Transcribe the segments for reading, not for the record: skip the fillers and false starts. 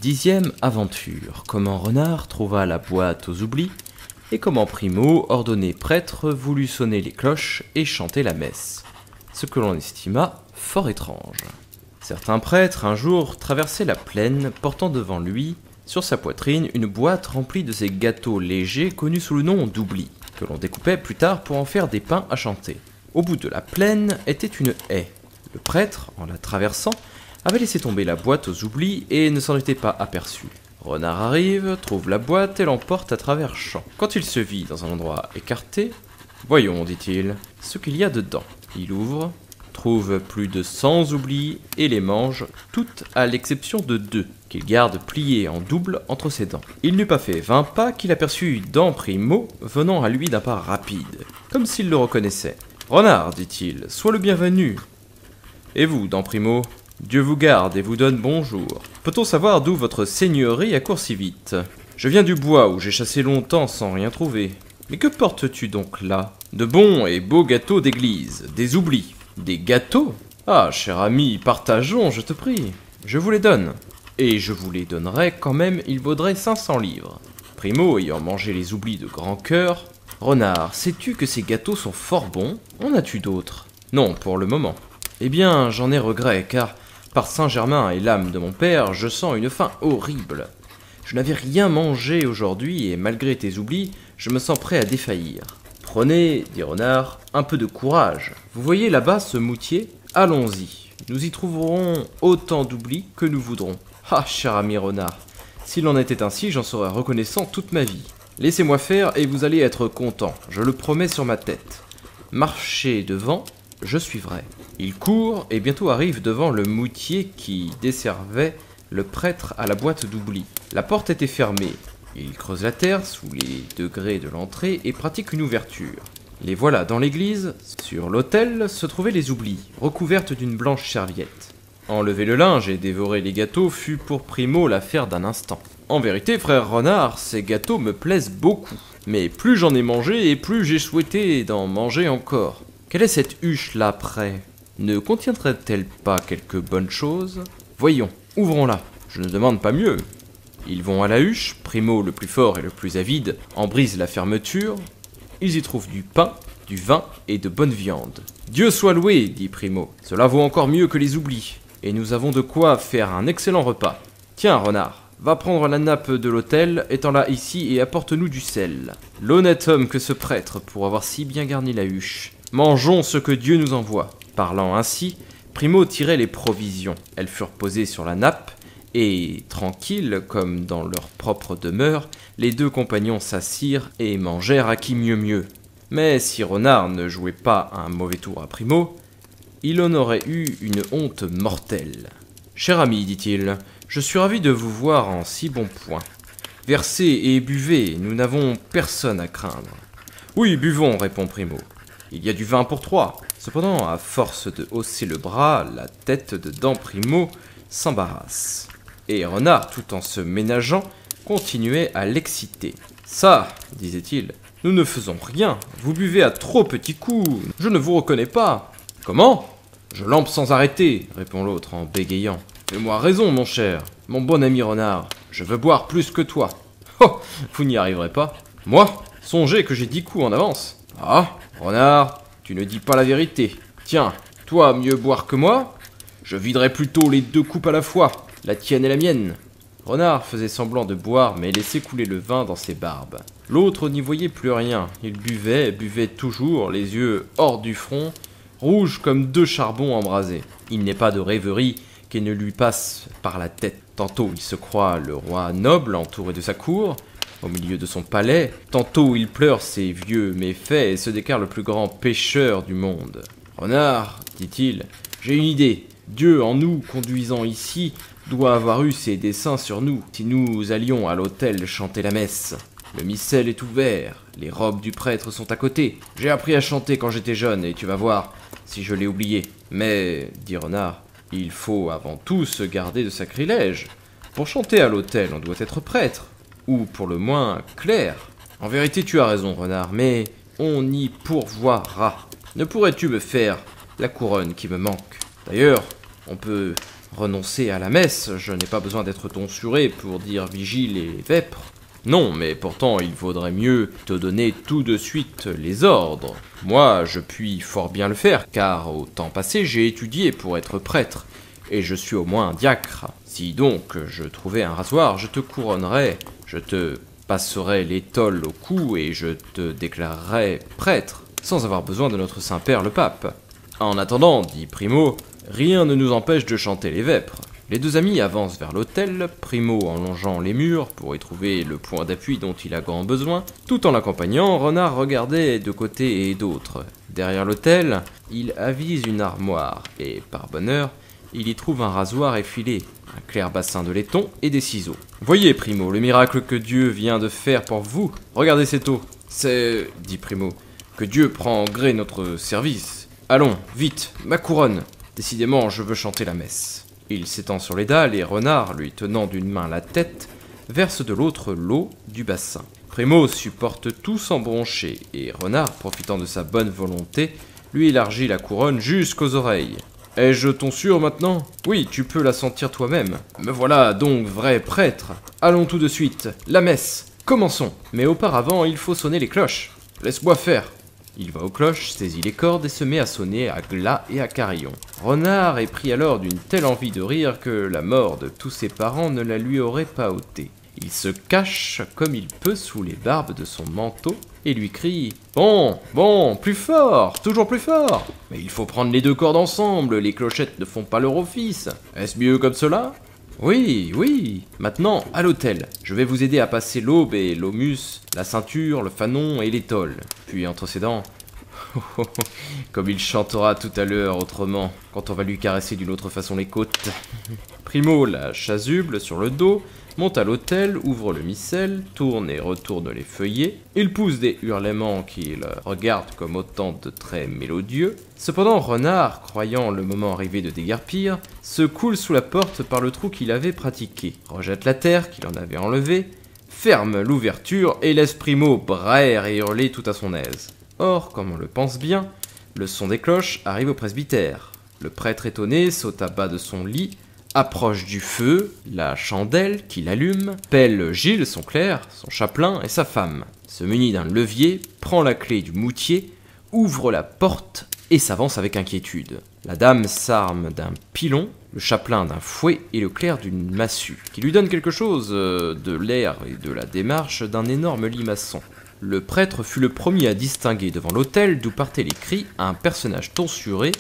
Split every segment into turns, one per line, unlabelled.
10e aventure, comment Renard trouva la boîte aux oublis, et comment Primo, ordonné prêtre, voulut sonner les cloches et chanter la messe, ce que l'on estima fort étrange. Certains prêtres, un jour, traversaient la plaine, portant devant lui, sur sa poitrine, une boîte remplie de ces gâteaux légers connus sous le nom d'oublis, que l'on découpait plus tard pour en faire des pains à chanter. Au bout de la plaine était une haie. Le prêtre, en la traversant, avait laissé tomber la boîte aux oublis et ne s'en était pas aperçu. Renard arrive, trouve la boîte et l'emporte à travers champs. Quand il se vit dans un endroit écarté, « Voyons, dit-il, ce qu'il y a dedans. » Il ouvre, trouve plus de 100 oublis et les mange, toutes à l'exception de 2, qu'il garde pliées en double entre ses dents. Il n'eut pas fait 20 pas qu'il aperçut Dent Primo venant à lui d'un pas rapide, comme s'il le reconnaissait. « Renard, dit-il, sois le bienvenu. Et vous, Dent Primo ? Dieu vous garde et vous donne bonjour. Peut-on savoir d'où votre seigneurie accourt si vite ? Je viens du bois où j'ai chassé longtemps sans rien trouver. Mais que portes-tu donc là ? De bons et beaux gâteaux d'église, des oublis. Des gâteaux ? Ah, cher ami, partageons, je te prie. Je vous les donne. Et je vous les donnerai quand même, ils vaudraient 500 livres. Primo, ayant mangé les oublis de grand cœur. Renard, sais-tu que ces gâteaux sont fort bons ? En as-tu d'autres ? Non, pour le moment. Eh bien, j'en ai regret, car par Saint-Germain et l'âme de mon père, je sens une faim horrible. Je n'avais rien mangé aujourd'hui, et malgré tes oublis, je me sens prêt à défaillir. Prenez, dit Renard, un peu de courage. Vous voyez là-bas ce moutier ? Allons-y, nous y trouverons autant d'oublis que nous voudrons. Ah, cher ami Renard, s'il en était ainsi, j'en serais reconnaissant toute ma vie. Laissez-moi faire et vous allez être content, je le promets sur ma tête. Marchez devant, je suivrai. Il court et bientôt arrive devant le moutier qui desservait le prêtre à la boîte d'oublis. La porte était fermée. Il creuse la terre sous les degrés de l'entrée et pratique une ouverture. Les voilà dans l'église. Sur l'autel se trouvaient les oublis, recouvertes d'une blanche serviette. Enlever le linge et dévorer les gâteaux fut pour Primo l'affaire d'un instant. En vérité, frère Renard, ces gâteaux me plaisent beaucoup. Mais plus j'en ai mangé et plus j'ai souhaité d'en manger encore. Quelle est cette huche là près ? Ne contiendrait-elle pas quelque bonne chose ? Voyons, ouvrons-la. Je ne demande pas mieux. Ils vont à la huche, Primo, le plus fort et le plus avide, en brise la fermeture. Ils y trouvent du pain, du vin et de bonne viande. Dieu soit loué, dit Primo. Cela vaut encore mieux que les oublis. Et nous avons de quoi faire un excellent repas. Tiens, Renard, va prendre la nappe de l'autel, étends-la ici et apporte-nous du sel. L'honnête homme que ce prêtre pour avoir si bien garni la huche. Mangeons ce que Dieu nous envoie. Parlant ainsi, Primo tirait les provisions. Elles furent posées sur la nappe, et, tranquilles comme dans leur propre demeure, les deux compagnons s'assirent et mangèrent à qui mieux. Mais si Renard ne jouait pas un mauvais tour à Primo, il en aurait eu une honte mortelle. « Cher ami, dit-il, je suis ravi de vous voir en si bon point. Versez et buvez, nous n'avons personne à craindre. »« Oui, buvons, répond Primo. Il y a du vin pour 3. » Cependant, à force de hausser le bras, la tête de Dent Primo s'embarrasse. Et Renard, tout en se ménageant, continuait à l'exciter. « Ça, disait-il, nous ne faisons rien. Vous buvez à trop petits coups. Je ne vous reconnais pas. »« Comment ? Je lampe sans arrêter, répond l'autre en bégayant. Fais-moi raison, mon cher, mon bon ami Renard. Je veux boire plus que toi. Oh, vous n'y arriverez pas. Moi, songez que j'ai 10 coups en avance. Ah, Renard, tu ne dis pas la vérité. Tiens, toi, mieux boire que moi ? Je viderai plutôt les 2 coupes à la fois, la tienne et la mienne. Renard faisait semblant de boire, mais laissait couler le vin dans ses barbes. L'autre n'y voyait plus rien. Il buvait toujours, les yeux hors du front, rouges comme 2 charbons embrasés. Il n'est pas de rêverie qui ne lui passe par la tête. Tantôt il se croit le roi noble entouré de sa cour, au milieu de son palais. Tantôt il pleure ses vieux méfaits et se déclare le plus grand pécheur du monde. « Renard, dit-il, j'ai une idée. Dieu, en nous conduisant ici, doit avoir eu ses desseins sur nous. Si nous allions à l'autel chanter la messe. Le missel est ouvert, les robes du prêtre sont à côté. J'ai appris à chanter quand j'étais jeune et tu vas voir si je l'ai oublié. Mais, dit Renard, il faut avant tout se garder de sacrilège. Pour chanter à l'autel, on doit être prêtre, ou pour le moins clerc. En vérité, tu as raison, Renard, mais on y pourvoira. Ne pourrais-tu me faire la couronne qui me manque ? D'ailleurs, On peut renoncer à la messe, je n'ai pas besoin d'être tonsuré pour dire vigile et vêpres. Non, mais pourtant il vaudrait mieux te donner tout de suite les ordres. Moi, je puis fort bien le faire, car au temps passé j'ai étudié pour être prêtre, et je suis au moins un diacre. Si donc je trouvais un rasoir, je te couronnerais, je te passerais l'étole au cou et je te déclarerais prêtre, sans avoir besoin de notre Saint-Père le Pape. En attendant, dit Primo, rien ne nous empêche de chanter les vêpres. Les deux amis avancent vers l'autel, Primo en longeant les murs pour y trouver le point d'appui dont il a grand besoin. Tout en l'accompagnant, Renard regardait de côté et d'autre. Derrière l'autel, il avise une armoire, et par bonheur, il y trouve un rasoir effilé, un clair bassin de laiton et des ciseaux. Voyez, Primo, le miracle que Dieu vient de faire pour vous. Regardez cette eau. C'est, dit Primo, que Dieu prend en gré notre service. Allons, vite, ma couronne. Décidément, je veux chanter la messe. Il s'étend sur les dalles et Renard, lui tenant d'une main la tête, verse de l'autre l'eau du bassin. Primo supporte tout sans broncher, et Renard, profitant de sa bonne volonté, lui élargit la couronne jusqu'aux oreilles. Ai-je ton sûr maintenant? Oui, tu peux la sentir toi-même. Me voilà donc vrai prêtre. Allons tout de suite, la messe. Commençons. Mais auparavant, il faut sonner les cloches. Laisse-moi faire. Il va aux cloches, saisit les cordes et se met à sonner à glas et à carillon. Renard est pris alors d'une telle envie de rire que la mort de tous ses parents ne la lui aurait pas ôté. Il se cache comme il peut sous les barbes de son manteau et lui crie « Bon, plus fort, toujours plus fort !» Mais il faut prendre les deux cordes ensemble, les clochettes ne font pas leur office. Est-ce mieux comme cela ? Oui, maintenant, à l'autel. Je vais vous aider à passer l'aube et l'aumus, la ceinture, le fanon et l'étole. Puis entre ses dents, comme il chantera tout à l'heure autrement, quand on va lui caresser d'une autre façon les côtes. Primo la chasuble sur le dos, monte à l'autel, ouvre le missel, tourne et retourne les feuillets. Il pousse des hurlements qu'il regarde comme autant de traits mélodieux. Cependant, Renard, croyant le moment arrivé de déguerpir, se coule sous la porte par le trou qu'il avait pratiqué, rejette la terre qu'il en avait enlevée, ferme l'ouverture et laisse Primo braire et hurler tout à son aise. Or, comme on le pense bien, le son des cloches arrive au presbytère. Le prêtre étonné saute à bas de son lit, approche du feu, la chandelle qu'il allume, pèle Gilles, son clerc, son chapelain et sa femme, se munit d'un levier, prend la clé du moutier, ouvre la porte et s'avance avec inquiétude. La dame s'arme d'un pilon, le chapelain d'un fouet et le clerc d'une massue, qui lui donne quelque chose de l'air et de la démarche d'un énorme limaçon. Le prêtre fut le premier à distinguer devant l'autel d'où partaient les cris un personnage tonsuré,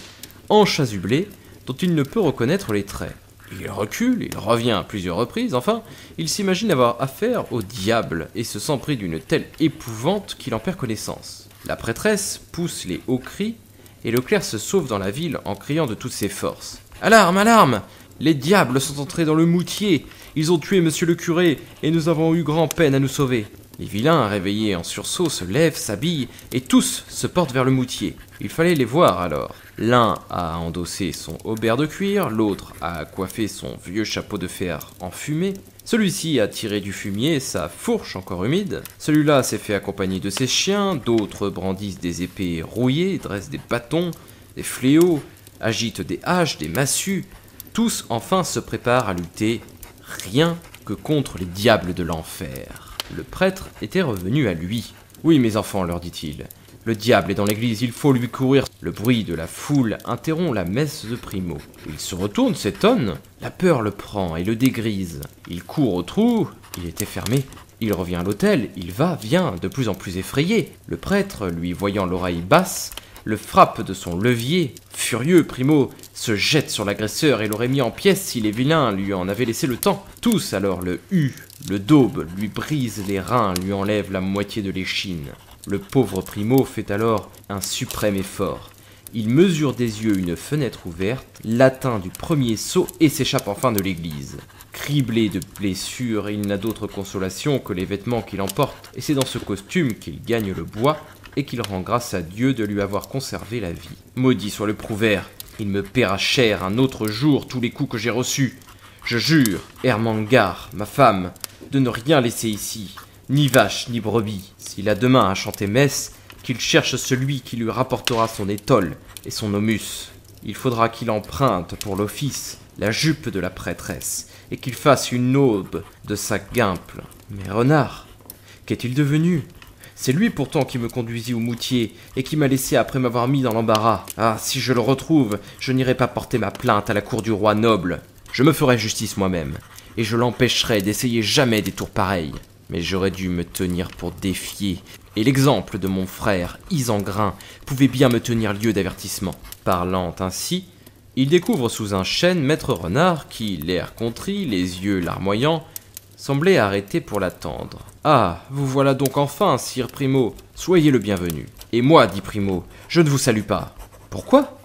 enchasublé, dont il ne peut reconnaître les traits. Il recule, il revient à plusieurs reprises, enfin, il s'imagine avoir affaire au diable et se sent pris d'une telle épouvante qu'il en perd connaissance. La prêtresse pousse les hauts cris et le clerc se sauve dans la ville en criant de toutes ses forces. « Alarme, alarme! Les diables sont entrés dans le moutier, ils ont tué monsieur le curé et nous avons eu grand peine à nous sauver. » Les vilains, réveillés en sursaut, se lèvent, s'habillent et tous se portent vers le moutier. Il fallait les voir alors. L'un a endossé son haubert de cuir, l'autre a coiffé son vieux chapeau de fer enfumé. Celui-ci a tiré du fumier sa fourche encore humide. Celui-là s'est fait accompagner de ses chiens, d'autres brandissent des épées rouillées, dressent des bâtons, des fléaux, agitent des haches, des massues. Tous enfin se préparent à lutter, rien que contre les diables de l'enfer. Le prêtre était revenu à lui. « Oui, mes enfants, leur dit-il, le diable est dans l'église, il faut lui courir. » Le bruit de la foule interrompt la messe de Primo. Il se retourne, s'étonne, la peur le prend et le dégrise. Il court au trou, il était fermé. Il revient à l'autel, il va, vient, de plus en plus effrayé. Le prêtre, lui voyant l'oreille basse, le frappe de son levier. Furieux, Primo se jette sur l'agresseur et l'aurait mis en pièces si les vilains lui en avaient laissé le temps. Tous alors le huent, le daubent, lui brisent les reins, lui enlèvent la moitié de l'échine. Le pauvre Primo fait alors un suprême effort. Il mesure des yeux une fenêtre ouverte, l'atteint du premier saut et s'échappe enfin de l'église. Criblé de blessures, il n'a d'autre consolation que les vêtements qu'il emporte, et c'est dans ce costume qu'il gagne le bois et qu'il rend grâce à Dieu de lui avoir conservé la vie. Maudit soit le Prouvaire, il me paiera cher un autre jour tous les coups que j'ai reçus. Je jure, Ermengar, ma femme, de ne rien laisser ici, ni vache ni brebis. S'il a demain à chanter messe, qu'il cherche celui qui lui rapportera son étole et son aumus. Il faudra qu'il emprunte pour l'office la jupe de la prêtresse, et qu'il fasse une aube de sa guimpe. Mais Renard, qu'est-il devenu? C'est lui pourtant qui me conduisit au moutier, et qui m'a laissé après m'avoir mis dans l'embarras. Ah, si je le retrouve, je n'irai pas porter ma plainte à la cour du roi noble. Je me ferai justice moi-même, et je l'empêcherai d'essayer jamais des tours pareils. Mais j'aurais dû me tenir pour défier, et l'exemple de mon frère Isengrin pouvait bien me tenir lieu d'avertissement. Parlant ainsi, il découvre sous un chêne Maître Renard qui, l'air contrit, les yeux larmoyants, semblait arrêté pour l'attendre. « Ah, vous voilà donc enfin, sire Primo, soyez le bienvenu. »« Et moi, dit Primo, je ne vous salue pas. »« Pourquoi?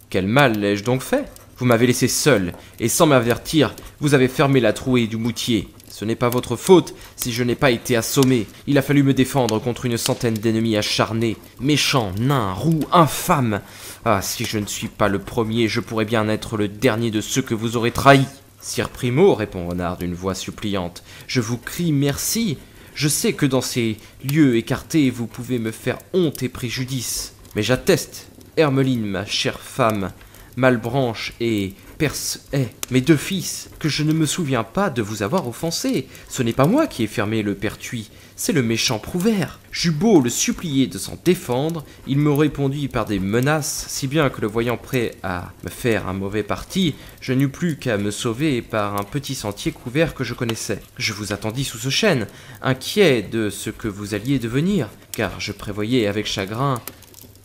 Quel mal l'ai-je donc fait? Vous m'avez laissé seul, et sans m'avertir, vous avez fermé la trouée du moutier. Ce n'est pas votre faute si je n'ai pas été assommé. Il a fallu me défendre contre une centaine d'ennemis acharnés, méchants, nains, roux, infâmes. Ah, si je ne suis pas le premier, je pourrais bien être le dernier de ceux que vous aurez trahis. »« Sire Primo, répond Renard d'une voix suppliante, je vous crie merci. Je sais que dans ces lieux écartés, vous pouvez me faire honte et préjudice. Mais j'atteste, Hermeline, ma chère femme, Malbranche et Perce-Haie, mes 2 fils, que je ne me souviens pas de vous avoir offensé. Ce n'est pas moi qui ai fermé le pertuis, c'est le méchant Prouvaire. J'eus beau le supplier de s'en défendre, il me répondit par des menaces, si bien que le voyant prêt à me faire un mauvais parti, je n'eus plus qu'à me sauver par un petit sentier couvert que je connaissais. Je vous attendis sous ce chêne, inquiet de ce que vous alliez devenir, car je prévoyais avec chagrin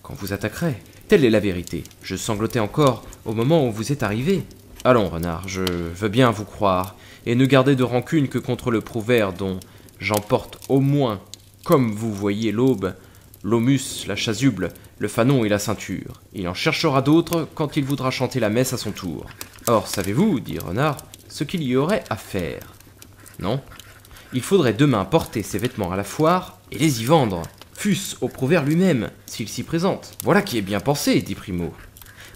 qu'on vous attaquerait. Telle est la vérité. Je sanglotais encore au moment où vous êtes arrivé. Allons, Renard, je veux bien vous croire, et ne gardez de rancune que contre le Prouvaire dont j'emporte au moins, comme vous voyez l'aube, l'aumus, la chasuble, le fanon et la ceinture. Il en cherchera d'autres quand il voudra chanter la messe à son tour. Or, savez-vous, dit Renard, ce qu'il y aurait à faire? Non? Il faudrait demain porter ces vêtements à la foire et les y vendre. Fût-ce au Prouvaire lui-même, s'il s'y présente. Voilà qui est bien pensé, dit Primo.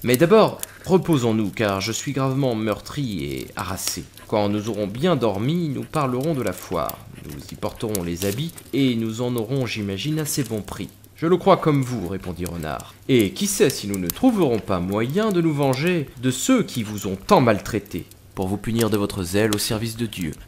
Mais d'abord, reposons-nous, car je suis gravement meurtri et harassé. Quand nous aurons bien dormi, nous parlerons de la foire. Nous y porterons les habits, et nous en aurons, j'imagine, assez bon prix. Je le crois comme vous, répondit Renard. Et qui sait si nous ne trouverons pas moyen de nous venger de ceux qui vous ont tant maltraité, pour vous punir de votre zèle au service de Dieu.